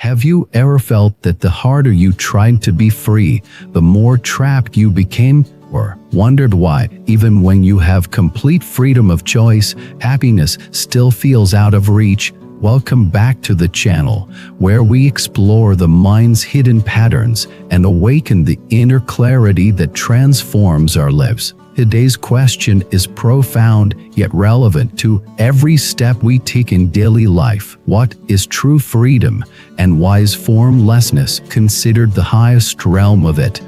Have you ever felt that the harder you tried to be free, the more trapped you became? Or wondered why, even when you have complete freedom of choice, happiness still feels out of reach? Welcome back to the channel, where we explore the mind's hidden patterns and awaken the inner clarity that transforms our lives. Today's question is profound yet relevant to every step we take in daily life. What is true freedom, and why is formlessness considered the highest realm of it?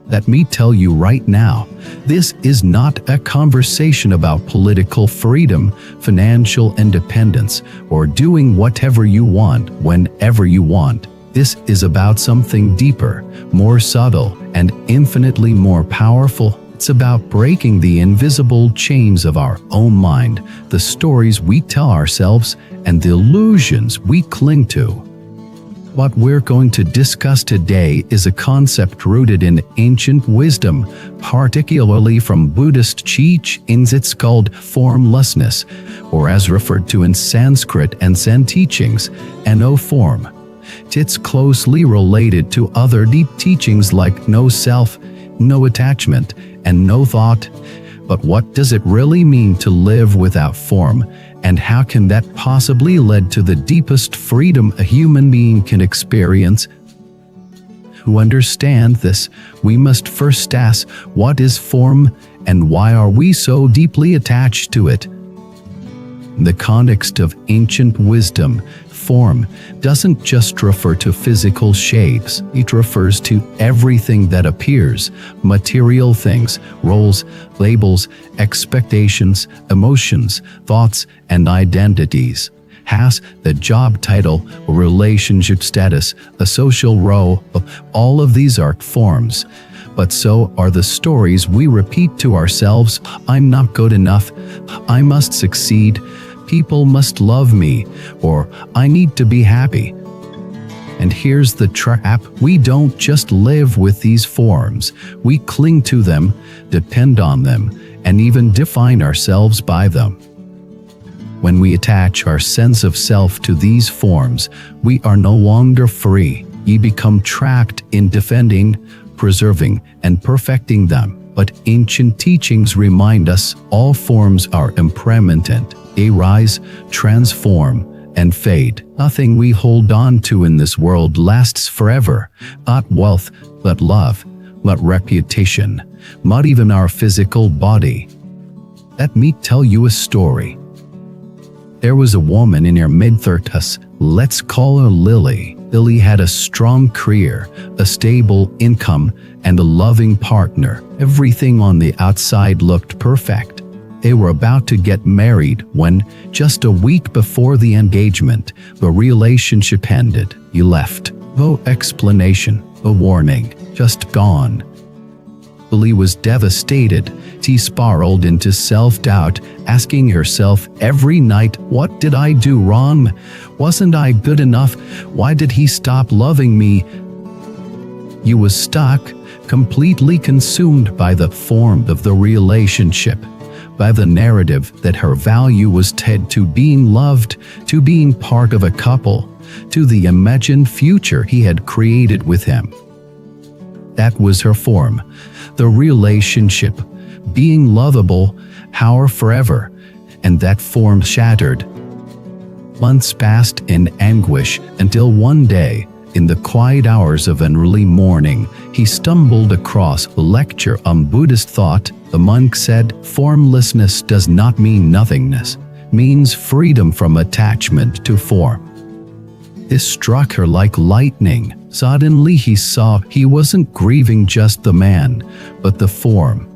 Let me tell you right now, this is not a conversation about political freedom, financial independence, or doing whatever you want whenever you want. This is about something deeper, more subtle, and infinitely more powerful. It's about breaking the invisible chains of our own mind, the stories we tell ourselves, and the illusions we cling to. What we're going to discuss today is a concept rooted in ancient wisdom, particularly from Buddhist teachings. It's called formlessness, or as referred to in Sanskrit and Zen teachings, no form. It's closely related to other deep teachings like no self, no attachment, and no thought. But what does it really mean to live without form? And how can that possibly lead to the deepest freedom a human being can experience? To understand this, we must first ask, what is form, and why are we so deeply attached to it? In the context of ancient wisdom, form doesn't just refer to physical shapes. It refers to everything that appears: material things, roles, labels, expectations, emotions, thoughts, and identities. Has the job title, a relationship status, a social role, all of these are forms. But so are the stories we repeat to ourselves: I'm not good enough, I must succeed, people must love me, or I need to be happy. And here's the trap: we don't just live with these forms, we cling to them, depend on them, and even define ourselves by them. When we attach our sense of self to these forms, we are no longer free. We become trapped in defending, preserving, and perfecting them. But ancient teachings remind us all forms are impermanent. They rise, transform, and fade. Nothing we hold on to in this world lasts forever. Not wealth, not love, not reputation, not even our physical body. Let me tell you a story. There was a woman in her mid-30s. Let's call her Lily. Lily had a strong career, a stable income, and a loving partner. Everything on the outside looked perfect. They were about to get married when, just a week before the engagement, the relationship ended. He left. No explanation, no warning, just gone. Lily was devastated. She spiraled into self-doubt, asking herself every night, what did I do wrong? Wasn't I good enough? Why did he stop loving me? He was stuck, completely consumed by the form of the relationship, by the narrative that her value was tied to being loved, to being part of a couple, to the imagined future he had created with him. That was her form, the relationship, being lovable, our forever, and that form shattered. Months passed in anguish until one day, in the quiet hours of an early morning, he stumbled across a lecture on Buddhist thought. The monk said, formlessness does not mean nothingness, means freedom from attachment to form. This struck her like lightning. Suddenly he saw he wasn't grieving just the man, but the form,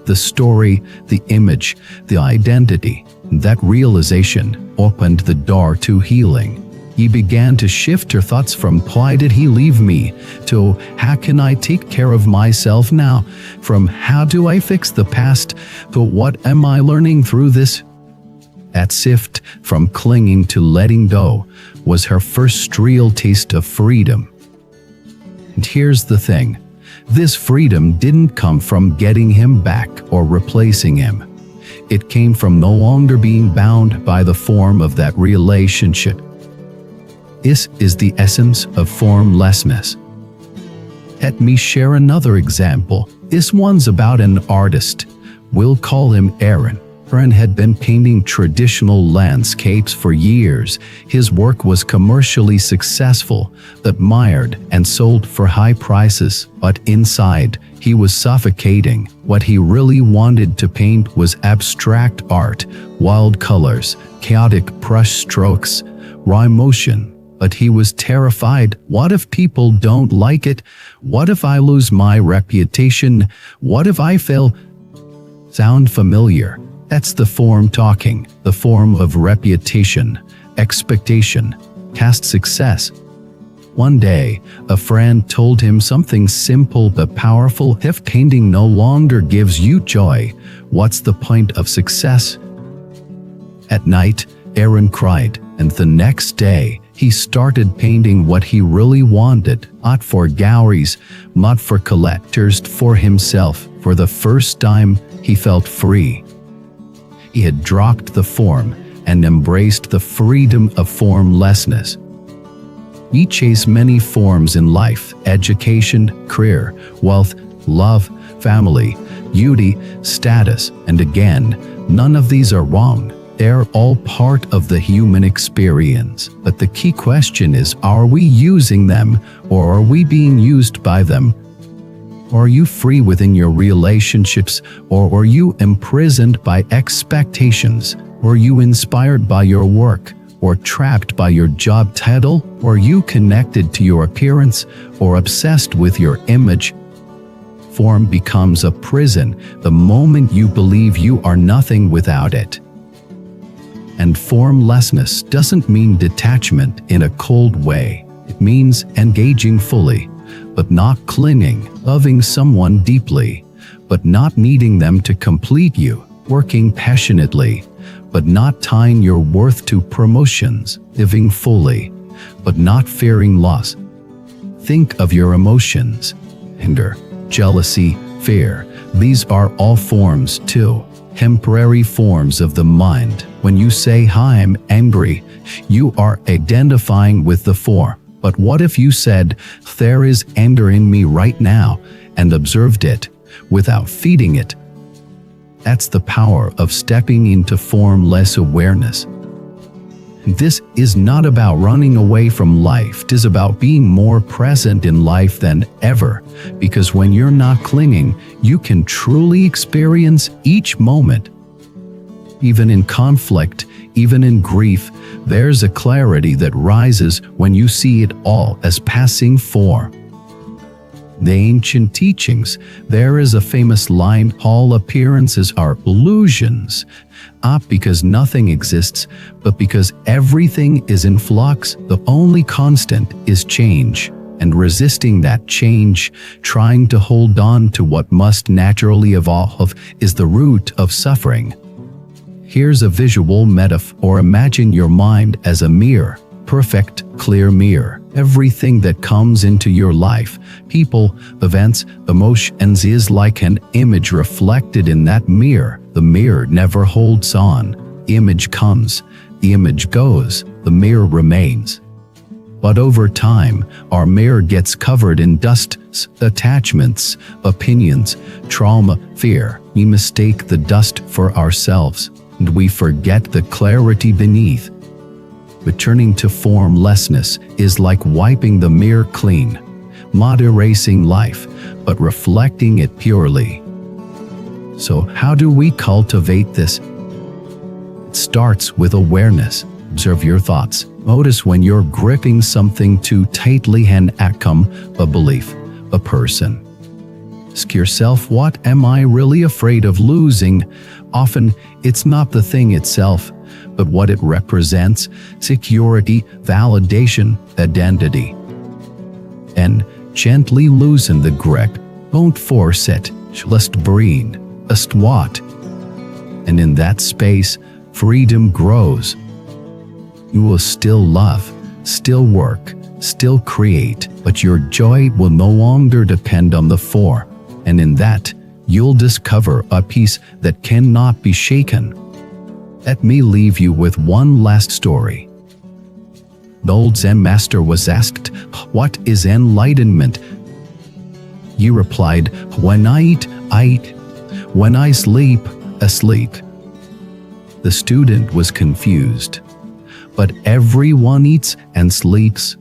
the story, the image, the identity. That realization opened the door to healing. He began to shift her thoughts from why did he leave me to how can I take care of myself now, from how do I fix the past to what am I learning through this. That shift from clinging to letting go was her first real taste of freedom. And here's the thing, this freedom didn't come from getting him back or replacing him. It came from no longer being bound by the form of that relationship. This is the essence of formlessness. Let me share another example. This one's about an artist. We'll call him Aaron. Aaron had been painting traditional landscapes for years. His work was commercially successful, admired, and sold for high prices. But inside, he was suffocating. What he really wanted to paint was abstract art, wild colors, chaotic brush strokes, raw emotion. But he was terrified. What if people don't like it? What if I lose my reputation? What if I fail? Sound familiar? That's the form talking, the form of reputation, expectation, past success. One day, a friend told him something simple but powerful. If painting no longer gives you joy, what's the point of success? At night, Aaron cried, and the next day, he started painting what he really wanted, not for galleries, not for collectors, for himself. For the first time, he felt free. He had dropped the form and embraced the freedom of formlessness. We chase many forms in life: education, career, wealth, love, family, beauty, status, and again, none of these are wrong. They're all part of the human experience. But the key question is, are we using them, or are we being used by them? Are you free within your relationships, or are you imprisoned by expectations? Are you inspired by your work, or trapped by your job title? Are you connected to your appearance, or obsessed with your image? Form becomes a prison the moment you believe you are nothing without it. And formlessness doesn't mean detachment in a cold way. It means engaging fully, but not clinging, loving someone deeply, but not needing them to complete you, working passionately, but not tying your worth to promotions, living fully, but not fearing loss. Think of your emotions: anger, jealousy, fear. These are all forms too. Temporary forms of the mind. When you say, "I'm angry," you are identifying with the form. But what if you said, "There is anger in me right now," and observed it without feeding it? That's the power of stepping into formless awareness. This is not about running away from life. It is about being more present in life than ever. Because when you're not clinging, you can truly experience each moment. Even in conflict, even in grief, there's a clarity that rises when you see it all as passing form. The ancient teachings, there is a famous line: all appearances are illusions, not because nothing exists, but because everything is in flux. The only constant is change, and resisting that change, trying to hold on to what must naturally evolve, is the root of suffering. Here's a visual metaphor. Imagine your mind as a mirror, perfect, clear mirror. Everything that comes into your life, people, events, emotions, is like an image reflected in that mirror. The mirror never holds on. The image comes, the image goes, the mirror remains. But over time, our mirror gets covered in dust, attachments, opinions, trauma, fear. We mistake the dust for ourselves, and we forget the clarity beneath. Returning to formlessness is like wiping the mirror clean, not erasing life, but reflecting it purely. So how do we cultivate this? It starts with awareness. Observe your thoughts. Notice when you're gripping something too tightly and become a belief, a person. Ask yourself, what am I really afraid of losing? Often, it's not the thing itself, but what it represents: security, validation, identity. And gently loosen the grip. Don't force it. Just breathe. Just what? And in that space, freedom grows. You will still love, still work, still create, but your joy will no longer depend on the form. And in that, you'll discover a peace that cannot be shaken. Let me leave you with one last story. The old Zen master was asked, "What is enlightenment?" He replied, "When I eat, I eat. When I sleep, I sleep." The student was confused. "But everyone eats and sleeps."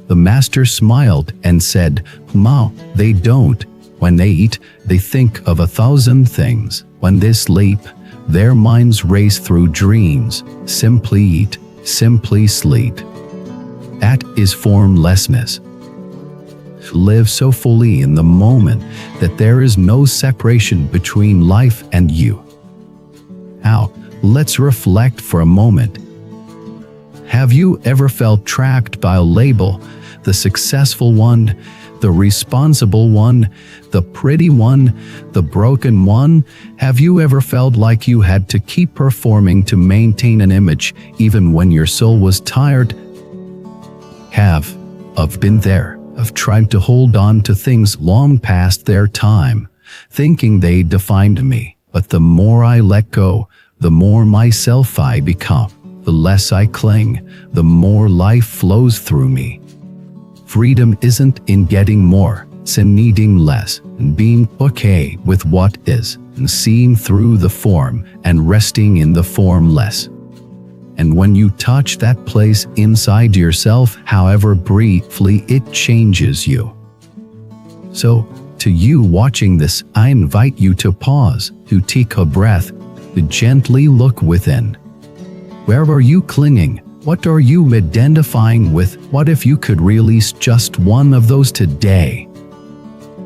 The master smiled and said, "Ma, they don't. When they eat, they think of 1,000 things. When they sleep, their minds race through dreams. Simply eat, simply sleep." That is formlessness. Live so fully in the moment that there is no separation between life and you. Now, let's reflect for a moment. Have you ever felt trapped by a label? The successful one, the responsible one, the pretty one, the broken one? Have you ever felt like you had to keep performing to maintain an image even when your soul was tired? I've been there. I've tried to hold on to things long past their time, thinking they defined me. But the more I let go, the more myself I become. The less I cling, the more life flows through me. Freedom isn't in getting more, it's in needing less, and being okay with what is, and seeing through the form, and resting in the formless. And when you touch that place inside yourself, however briefly, it changes you. So, to you watching this, I invite you to pause, to take a breath, to gently look within. Where are you clinging? What are you identifying with? What if you could release just one of those today?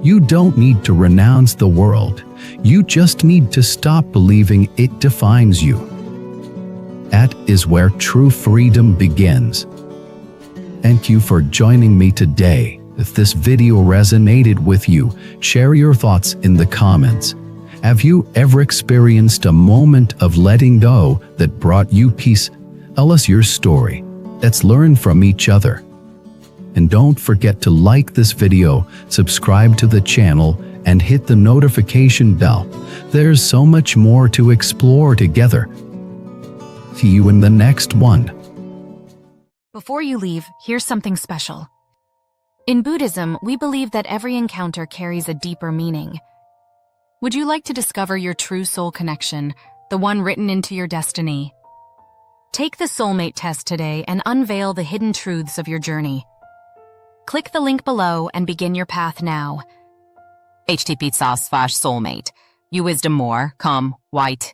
You don't need to renounce the world. You just need to stop believing it defines you. That is where true freedom begins. Thank you for joining me today. If this video resonated with you, share your thoughts in the comments. Have you ever experienced a moment of letting go that brought you peace? Tell us your story. Let's learn from each other. And don't forget to like this video, subscribe to the channel, and hit the notification bell. There's so much more to explore together. See you in the next one. Before you leave, here's something special. In Buddhism, we believe that every encounter carries a deeper meaning. Would you like to discover your true soul connection, the one written into your destiny? Take the Soulmate Test today and unveil the hidden truths of your journey. Click the link below and begin your path now. http://soulmate. You wisdom more, come, white.